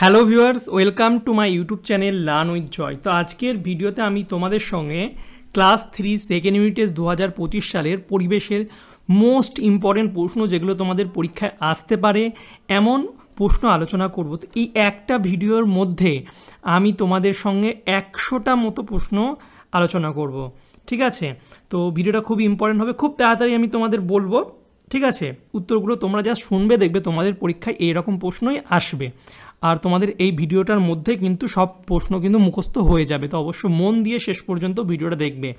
Hello viewers, welcome to my YouTube channel learn with Joy. তো আজকের ভিডিওতে আমি তোমাদের সঙ্গে ক্লাস 3 সেকেন্ড ইউনিট টেস্ট 2025 সালের পরিবেশের মোস্ট ইম্পর্টেন্ট প্রশ্ন যেগুলো তোমাদের পরীক্ষায় আসতে পারে এমন প্রশ্ন আলোচনা করব। তো এই একটা ভিডিওর মধ্যে আমি তোমাদের সঙ্গে 100টা মতো প্রশ্ন আলোচনা করব, ঠিক আছে? তো ভিডিওটা খুব ইম্পর্টেন্ট হবে, খুব তাড়াতাড়ি আমি তোমাদের বলবো, ঠিক আছে? উত্তরগুলো তোমরা যা শুনবে দেখবে তোমাদের পরীক্ষায় এইরকম প্রশ্নই আসবে। আর তোমাদের এই ভিডিওটার মধ্যে কিন্তু সব প্রশ্ন কিন্তু মুখস্থ হয়ে যাবে, তো অবশ্য মন দিয়ে শেষ পর্যন্ত ভিডিওটা দেখবে।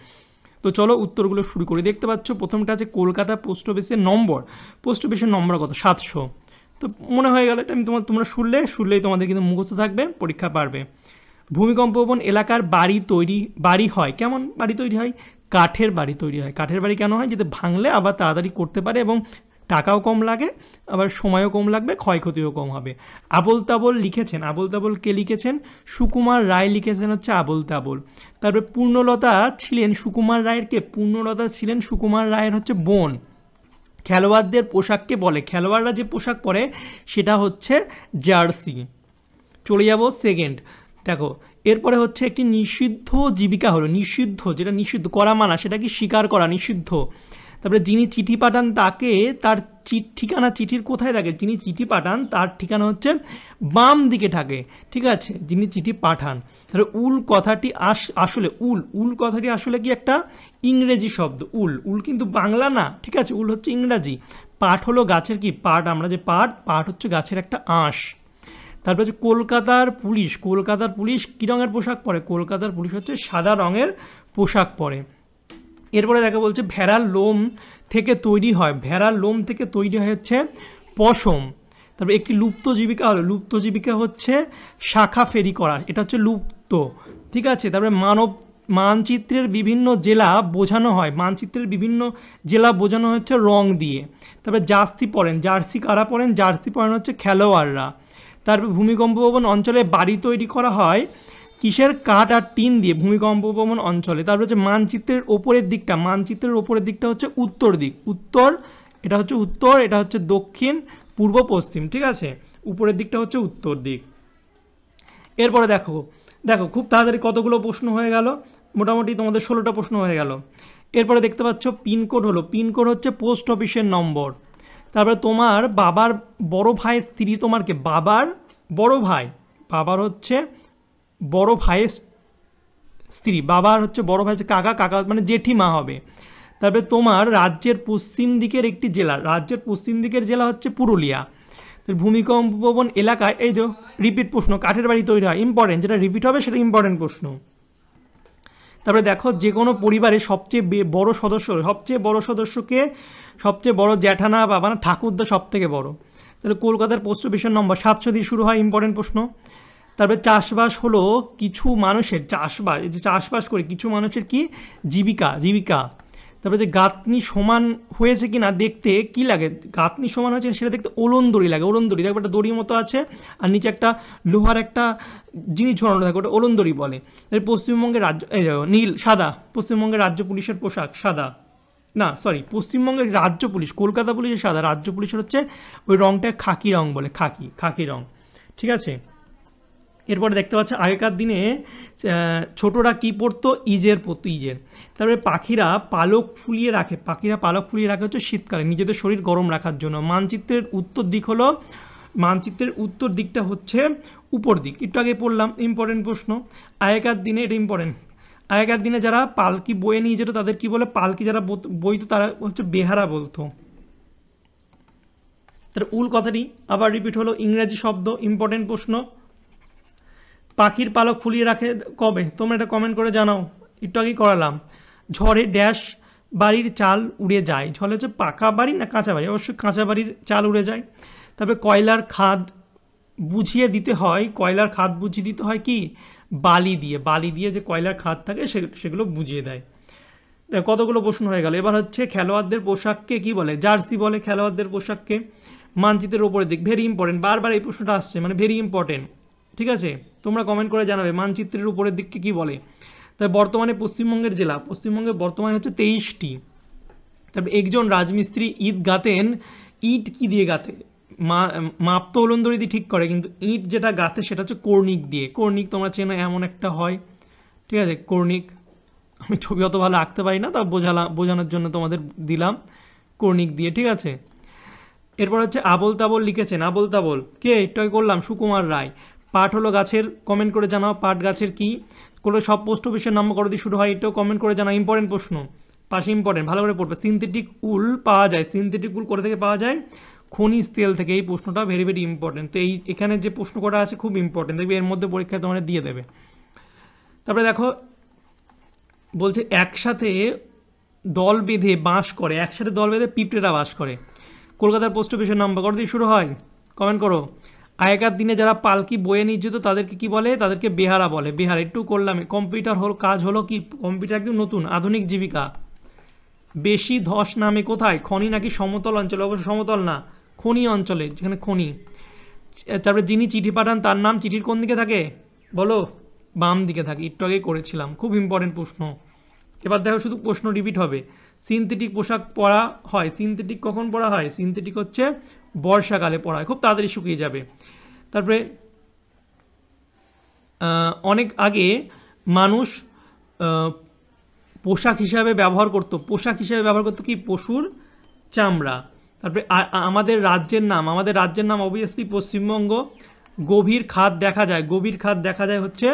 তো চলো উত্তরগুলো শুরু করি। দেখতে পাচ্ছ প্রথমটা আছে কলকাতা পোস্ট অফিসের নম্বর। পোস্ট অফিসের নম্বর কত? 700। তো মনে হয়ে গেল, এটা আমি তোমরা শুনলেই তোমাদের কিন্তু মুখস্থ থাকবে, পরীক্ষা পারবে। ভূমিকম্প প্রবণ এলাকার বাড়ি হয় কেমন? বাড়ি তৈরি হয় কাঠের বাড়ি তৈরি হয়। কাঠের বাড়ি কেন হয়? যাতে ভাঙলে আবার তাড়াতাড়ি করতে পারে এবং টাকাও কম লাগে, আবার সময়ও কম লাগবে, ক্ষয়ক্ষতিও কম হবে। আবোল তাবোল লিখেছেন, আবোল তাবোল কে লিখেছেন? সুকুমার রায় লিখেছেন হচ্ছে আবোল তাবোল। তারপরে পূর্ণলতা ছিলেন সুকুমার রায়ের কে? পূর্ণলতা ছিলেন সুকুমার রায়ের হচ্ছে বোন। খেলোয়াড়দের পোশাককে বলে, খেলোয়াড়রা যে পোশাক পরে সেটা হচ্ছে জার্সি। চলে যাব সেকেন্ড। দেখো এরপরে হচ্ছে একটি নিষিদ্ধ জীবিকা হলো, নিষিদ্ধ যেটা নিষিদ্ধ করা মানা সেটা কি স্বীকার করা, নিষিদ্ধ। তারপরে যিনি চিঠি পাঠান তাকে তার ঠিকানা চিঠির কোথায় থাকে? যিনি চিঠি পাঠান তার ঠিকানা হচ্ছে বাম দিকে থাকে, ঠিক আছে? যিনি চিঠি পাঠান। তাহলে উল কথাটি আসলে উল কথাটি আসলে কি একটা ইংরেজি শব্দ। উল কিন্তু বাংলা না, ঠিক আছে? উল হচ্ছে ইংরাজি। পাট হলো গাছের কি? পাট, আমরা যে পাট হচ্ছে গাছের একটা আঁশ। তারপর হচ্ছে কলকাতার পুলিশ কী রঙের পোশাক পরে? কলকাতার পুলিশ হচ্ছে সাদা রঙের পোশাক পরে। এরপরে দেখা বলছে ভেড়ার লোম থেকে তৈরি হয়, ভেড়ার লোম থেকে তৈরি হয় হচ্ছে পশম। তারপরে একটি লুপ্ত জীবিকা হলো, লুপ্ত জীবিকা হচ্ছে শাখা ফেরি করা, এটা হচ্ছে লুপ্ত, ঠিক আছে? তারপরে মানচিত্রের বিভিন্ন জেলা বোঝানো হয়, মানচিত্রের বিভিন্ন জেলা বোঝানো হচ্ছে রং দিয়ে। তারপরে জার্সি কারা পরেন? জার্সি পরেন হচ্ছে খেলোয়াড়রা। তারপর ভূমিকম্প প্রবণ অঞ্চলে বাড়ি তৈরি করা হয় কিসের? কাঠ আর টিন দিয়ে, ভূমিকম্প প্রবণ অঞ্চলে। তারপর হচ্ছে মানচিত্রের ওপরের দিকটা হচ্ছে উত্তর দিক, এটা হচ্ছে উত্তর, এটা হচ্ছে দক্ষিণ, পূর্ব, পশ্চিম, ঠিক আছে? উপরের দিকটা হচ্ছে উত্তর দিক। এরপরে দেখো খুব তাড়াতাড়ি কতগুলো প্রশ্ন হয়ে গেল, মোটামুটি তোমাদের 16টা প্রশ্ন হয়ে গেল। এরপরে দেখতে পাচ্ছ পিনকোড হচ্ছে পোস্ট অফিসের নম্বর। তারপরে তোমার বাবার বড় ভাইয়ের স্ত্রী তোমারকে বাবার হচ্ছে বড় ভাইয়ের স্ত্রী, বাবার হচ্ছে বড় ভাই কাকা মানে জেঠিমা হবে। তারপরে তোমার রাজ্যের পশ্চিম দিকের একটি জেলা, রাজ্যের পশ্চিম দিকের জেলা হচ্ছে পুরুলিয়া। ভূমিকম্প প্রবণ এলাকায়, এই যে রিপিট প্রশ্ন, কাঠের বাড়ি তৈরি হয়, ইম্পর্টেন্ট, যেটা রিপিট হবে সেটা ইম্পর্টেন্ট প্রশ্ন। তারপরে দেখো যে কোনো পরিবারের সবচেয়ে বড় সদস্যকে সবচেয়ে বড় জ্যাঠানা বাবা না ঠাকুরদা সব থেকে বড়। তাহলে কলকাতার পোস্ট অফিসের নম্বর 700 দিয়ে শুরু হয়, ইম্পর্টেন্ট প্রশ্ন। তারপরে চাষবাস হলো কিছু মানুষের, চাষবাস করে কিছু মানুষের কি? জীবিকা। তারপরে যে গাঁথনি সমান হয়েছে কি না দেখতে কি লাগে? গাঁথনি সমান হয়েছে সেটা দেখতে ওলনদড়ি লাগে, ওলনদড়ি দেখবে একটা দড়ির মতো আছে আর নিচে একটা লোহার একটা জিনিস ঝরানো থাকে, ওটা ওলনদড়ি বলে। পশ্চিমবঙ্গের পশ্চিমবঙ্গের রাজ্য পুলিশের পোশাক সাদা, পশ্চিমবঙ্গের রাজ্য পুলিশ, কলকাতা পুলিশের সাদা, রাজ্য পুলিশের হচ্ছে ওই রঙটা খাকি রং বলে, খাকি রং, ঠিক আছে? এরপরে দেখতে পাচ্ছ আগেকার দিনে ছোটরা কি পরতো? ইজের। তারপরে পাখিরা পালক ফুলিয়ে রাখে হচ্ছে শীতকালে, নিজেদের শরীর গরম রাখার জন্য। মানচিত্রের উত্তর দিকটা হচ্ছে উপর দিক, একটু আগে পড়লাম, ইম্পর্টেন্ট প্রশ্ন। আগেকার দিনে যারা পালকি বয়ে নিয়ে যেত তাদের কি বলে? পালকি যারা বইতো তারা হচ্ছে বেহারা বলতো। তার উল কথাটি আবার রিপিট হলো, ইংরেজি শব্দ, ইম্পর্টেন্ট প্রশ্ন। পাখির পালক ফুলিয়ে রাখে কবে? তোমরা এটা কমেন্ট করে জানাও, একটু আগেই করালাম। ঝড়ে ড্যাশ বাড়ির চাল উড়ে যায়, ঝড়ে হচ্ছে পাকা বাড়ি না কাঁচা বাড়ি? অবশ্যই কাঁচা বাড়ির চাল উড়ে যায়। তারপরে কয়লার খাদ বুঝিয়ে দিতে হয় কি? বালি দিয়ে যে কয়লার খাদ থাকে সেগুলো বুঝিয়ে দেয়। কতগুলো প্রশ্ন হয়ে গেল। এবার হচ্ছে খেলোয়াড়দের পোশাককে কি বলে? জার্সি বলে খেলোয়াড়দের পোশাককে। মানচিত্রের ওপরের দিক, ভেরি ইম্পর্টেন্ট, বারবার এই প্রশ্নটা আসছে, মানে ভেরি ইম্পর্টেন্ট, ঠিক আছে? তোমরা কমেন্ট করে জানাবে মানচিত্রের উপরের দিককে কি বলে। তাই বর্তমানে পশ্চিমবঙ্গে বর্তমানে হচ্ছে 23টি। তারপরে একজন রাজমিস্ত্রি ইট কি দিয়ে গাঁথে? মাপ তো উলন্দরি দিয়ে ঠিক করে, কিন্তু ইট যেটা গাঁথে সেটা হচ্ছে কর্নিক দিয়ে। কর্নিক তোমরা চেনো, এমন একটা হয়, ঠিক আছে, কর্নিক। আমি ছবি অত ভালো আঁকতে পারি না, তা বোঝানোর জন্য তোমাদের দিলাম কর্নিক দিয়ে, ঠিক আছে। এরপর হচ্ছে আবোল তাবোল লিখেছেন, আবোল তাবোল কে, এটাই করলাম সুকুমার রায়। পাট হলো গাছের, কমেন্ট করে জানাও পাট গাছের কি। কোনো সব পোস্ট অফিসের নাম করে দিয়ে শুরু হয়, এটাও কমেন্ট করে জানাও। ইম্পর্টেন্ট প্রশ্ন, পাশে ইম্পর্টেন্ট, ভালো করে পড়বে। সিনথেটিক উল পাওয়া যায়, সিনথেটিক উল করে থেকে পাওয়া যায়, খনিজ তেল থেকে। এই প্রশ্নটা ভেরি ভেরি ইম্পর্টেন্ট। তো এখানে যে প্রশ্ন করা আছে খুব ইম্পর্টেন্ট, দেখবে এর মধ্যে পরীক্ষায় তোমাদের দিয়ে দেবে। তারপরে দেখো বলছে একসাথে দল বেঁধে বাস করে, একসাথে দল বেঁধে পিঁপড়েরা বাস করে। কলকাতার পোস্ট অফিসের নাম্বার করে দিয়ে শুরু হয়, কমেন্ট করো। আগেকার দিনে যারা পালকি বয়ে নিয়ে যেত তাদেরকে কি বলে, তাদেরকে বেহারা বলে। বেহারা একটু করলাম। কম্পিউটার কাজ হলো কি, কম্পিউটার একদম নতুন আধুনিক জীবিকা। বেশি ধস নামে কোথায়, খনি নাকি সমতল অঞ্চলে? অবশ্য সমতল না, খনি অঞ্চলে, যেখানে খনি। তারপরে যিনি চিঠি পাঠান তার নাম, চিঠির কোন দিকে থাকে বলো, বাম দিকে থাকে। একটু আগেই করেছিলাম, খুব ইম্পর্টেন্ট প্রশ্ন। এবার দেখো শুধু প্রশ্ন রিপিট হবে। সিনথেটিক পোশাক পরা হয়, সিনথেটিক কখন পরা হয়? সিনথেটিক হচ্ছে বর্ষাকালে পরা হয়, খুব তাড়াতাড়ি শুকিয়ে যাবে। তারপরে অনেক আগে মানুষ পোশাক হিসাবে ব্যবহার করতো, পোশাক হিসাবে ব্যবহার করতো কি, পশুর চামড়া। তারপরে আমাদের রাজ্যের নাম, আমাদের রাজ্যের নাম অবভিয়াসলি পশ্চিমবঙ্গ। গভীর খাদ দেখা যায়, গভীর খাদ দেখা যায় হচ্ছে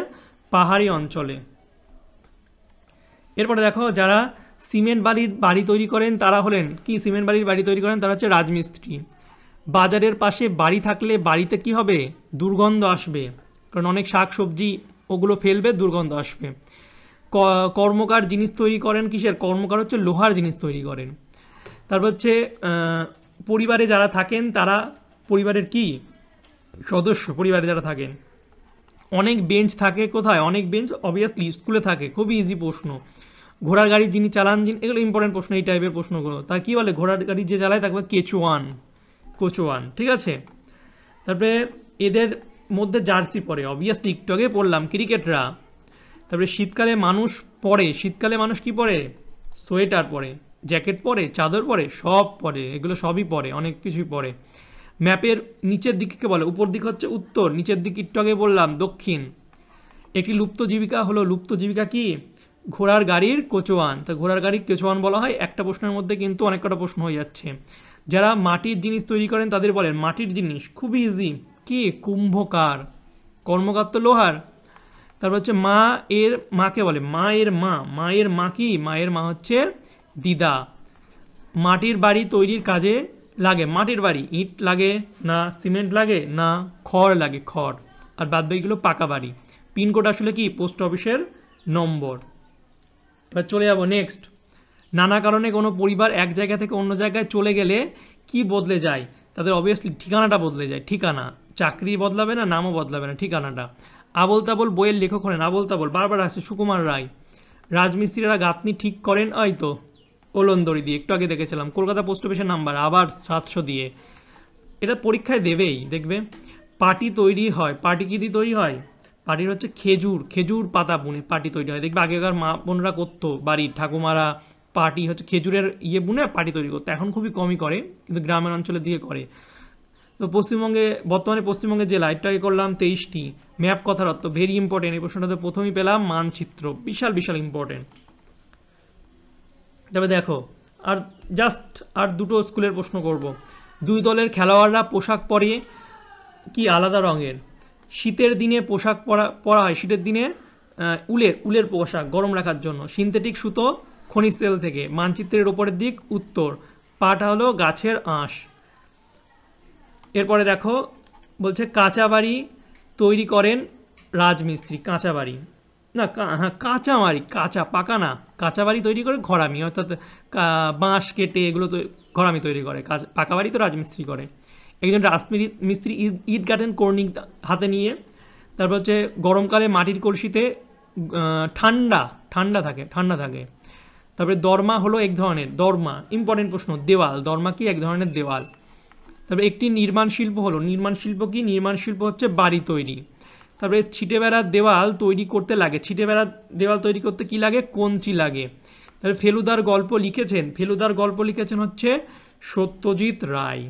পাহাড়ি অঞ্চলে। এরপরে দেখো যারা সিমেন্ট বালির বাড়ি তৈরি করেন তারা হলেন কি, সিমেন্ট বালির বাড়ি তৈরি করেন তারা হচ্ছে রাজমিস্ত্রি। বাজারের পাশে বাড়ি থাকলে বাড়িতে কি হবে, দুর্গন্ধ আসবে, কারণ অনেক শাক সবজি ওগুলো ফেলবে, দুর্গন্ধ আসবে। কর্মকার জিনিস তৈরি করেন কিসের, কর্মকার হচ্ছে লোহার জিনিস তৈরি করেন। তারপর হচ্ছে পরিবারে যারা থাকেন তারা পরিবারের কি সদস্য, পরিবারে যারা থাকেন। অনেক বেঞ্চ থাকে কোথায়, অনেক বেঞ্চ অবভিয়াসলি স্কুলে থাকে, খুবই ইজি প্রশ্ন। ঘোড়ার গাড়ি যিনি চালান, এগুলো ইম্পর্টেন্ট প্রশ্ন, এই টাইপের প্রশ্নগুলো। তা কী বলে, ঘোড়ার গাড়ি যে চালায় তাকে কেচুয়ান, কোচোয়ান, ঠিক আছে। তারপরে এদের মধ্যে জার্সি পরে, অবভিয়াসলি একটু আগে পড়লাম ক্রিকেটরা। তারপরে শীতকালে মানুষ পরে, শীতকালে মানুষ কি পরে, সোয়েটার পরে, জ্যাকেট পরে, চাদর পরে, সব পরে, এগুলো সবই পরে, অনেক কিছুই পরে। ম্যাপের নিচের দিককে বলে, উপর দিক হচ্ছে উত্তর, নিচের দিক একটু আগে বললাম দক্ষিণ। একটি লুপ্ত জীবিকা হলো, লুপ্ত জীবিকা কি, ঘোড়ার গাড়ির কোচোয়ান। তা ঘোড়ার গাড়ির কোচোয়ান বলা হয়। একটা প্রশ্নের মধ্যে কিন্তু অনেক কটা প্রশ্ন হয়ে যাচ্ছে। যারা মাটির জিনিস তৈরি করেন তাদের বলেন মাটির জিনিস, খুবই ইজি, কি, কুম্ভকার। কর্মকার তো লোহার। তারপর হচ্ছে মা এর মাকে বলে, মায়ের মা, মায়ের মা কি, মায়ের মা হচ্ছে দিদা। মাটির বাড়ি তৈরির কাজে লাগে, মাটির বাড়ি ইট লাগে না, সিমেন্ট লাগে না, খড় লাগে, খড়। আর বাদ বাকিগুলো পাকা বাড়ি। পিনকোড আসলে কি, পোস্ট অফিসের নম্বর। এবার চলে যাবো নেক্সট। নানা কারণে কোনো পরিবার এক জায়গা থেকে অন্য জায়গায় চলে গেলে কি বদলে যায়, তাদের অবভিয়াসলি ঠিকানাটা বদলে যায়। ঠিকানা, চাকরি বদলাবে না, নামও বদলাবে না, ঠিকানাটা। আবোল তাবোল বইয়ের লেখক হলেন, আবোল তাবোল বারবার আসছে সুকুমার রায়। রাজমিস্ত্রিরা গাঁথনি ঠিক করেন, ওই তো ওলন্দরি দিয়ে, একটু আগে দেখেছিলাম। কলকাতা পোস্ট অফিসের নাম্বার আবার 700 দিয়ে। এটা পরীক্ষায় দেবেই, দেখবে। পাটি তৈরি হয়, পাটি কী দিয়ে তৈরি হয়, পাটির হচ্ছে খেজুর, খেজুর পাতা বুনে পাটি তৈরি হয়। দেখবে আগেকার মা বোনরা করতো, বাড়ির ঠাকুমারা পাটি হচ্ছে খেজুরের বুনে পাটি তৈরি করতো। এখন খুবই কমই করে, কিন্তু গ্রামের অঞ্চলের দিকে করে। তো পশ্চিমবঙ্গে, বর্তমানে পশ্চিমবঙ্গের জেলা, এটাকে করলাম 23টি। ম্যাপ কথার অর্থ, ভেরি ইম্পর্টেন্ট, এই প্রশ্নটাতে প্রথমেই পেলাম। মানচিত্র, বিশাল বিশাল ইম্পর্টেন্ট। তবে দেখো আর দুটো স্কুলের প্রশ্ন করব। দুই দলের খেলোয়াড়রা পোশাক পরে কি, আলাদা রঙের। শীতের দিনে পোশাক পরা হয়, শীতের দিনে উলের পোশাক গরম রাখার জন্য। সিনথেটিক সুতো খনিজ তেল থেকে। মানচিত্রের ওপরের দিক উত্তর, পাটা হলো গাছের আঁশ। এরপরে দেখো বলছে কাঁচা বাড়ি তৈরি করেন রাজমিস্ত্রি, কাঁচা বাড়ি না, হ্যাঁ কাঁচামারি, কাঁচা, পাকা না। কাঁচা বাড়ি তৈরি করে ঘরামি, অর্থাৎ বাঁশ কেটে এগুলো তো ঘরামি তৈরি করে। পাকা বাড়ি তো রাজমিস্ত্রি করে। একজন রাজমিস্ত্রি ইট গাঁথেন কর্নিক হাতে নিয়ে। তারপর হচ্ছে গরমকালে মাটির কলসিতে ঠান্ডা থাকে। তারপরে দরমা হলো এক ধরনের, দরমা ইম্পর্টেন্ট প্রশ্ন। দেওয়াল, দরমা কি, এক ধরনের দেওয়াল। তারপরে একটি নির্মাণ শিল্প হলো, নির্মাণ শিল্প কি, নির্মাণ শিল্প হচ্ছে বাড়ি তৈরি। তারপরে ছিটে বেড়ার দেওয়াল তৈরি করতে লাগে, ছিটে বেড়ার দেওয়াল তৈরি করতে কি লাগে, কঞ্চি লাগে। তারপরে ফেলুদার গল্প লিখেছেন, ফেলুদার গল্প লিখেছেন হচ্ছে সত্যজিৎ রায়।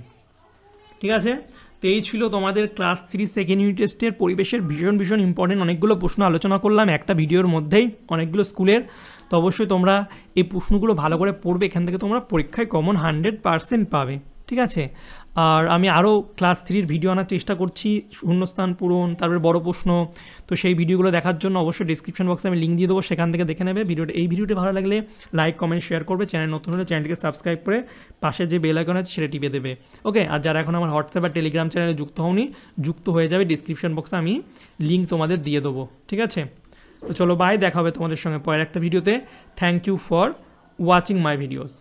ঠিক আছে, তো এই ছিল তোমাদের ক্লাস 3 সেকেন্ড ইউনিট টেস্টের পরিবেশের ভীষণ ইম্পর্টেন্ট অনেকগুলো প্রশ্ন আলোচনা করলাম একটা ভিডিওর মধ্যেই অনেকগুলো স্কুলের। তো অবশ্যই তোমরা এই প্রশ্নগুলো ভালো করে পড়বে, এখান থেকে তোমরা পরীক্ষায় কমন 100% পাবে। ঠিক আছে, আর আমি আরও ক্লাস 3-র ভিডিও আনার চেষ্টা করছি, শূন্যস্থান পূরণ, তারপরে বড় প্রশ্ন। তো সেই ভিডিওগুলো দেখার জন্য অবশ্যই ডিসক্রিপশন বক্সে আমি লিঙ্ক দিয়ে দেবো, সেখান থেকে দেখে নেবে ভিডিওটা। এই ভিডিওটি ভালো লাগলে লাইক কমেন্ট শেয়ার করবে, চ্যানেল নতুন হলে চ্যানেলটিকে সাবস্ক্রাইব করে পাশে যে বেল আইকন আছে সেটা টিপে দেবে। ওকে, আর যারা এখন আমার হোয়াটসঅ্যাপ আর টেলিগ্রাম চ্যানেলে যুক্ত হওনি, যুক্ত হয়ে যাবে, ডিসক্রিপশন বক্সে আমি লিঙ্ক তোমাদের দিয়ে দেবো। ঠিক আছে, তো চলো বাই, দেখা হবে তোমাদের সঙ্গে পরের একটা ভিডিওতে। Thank you for watching my videos.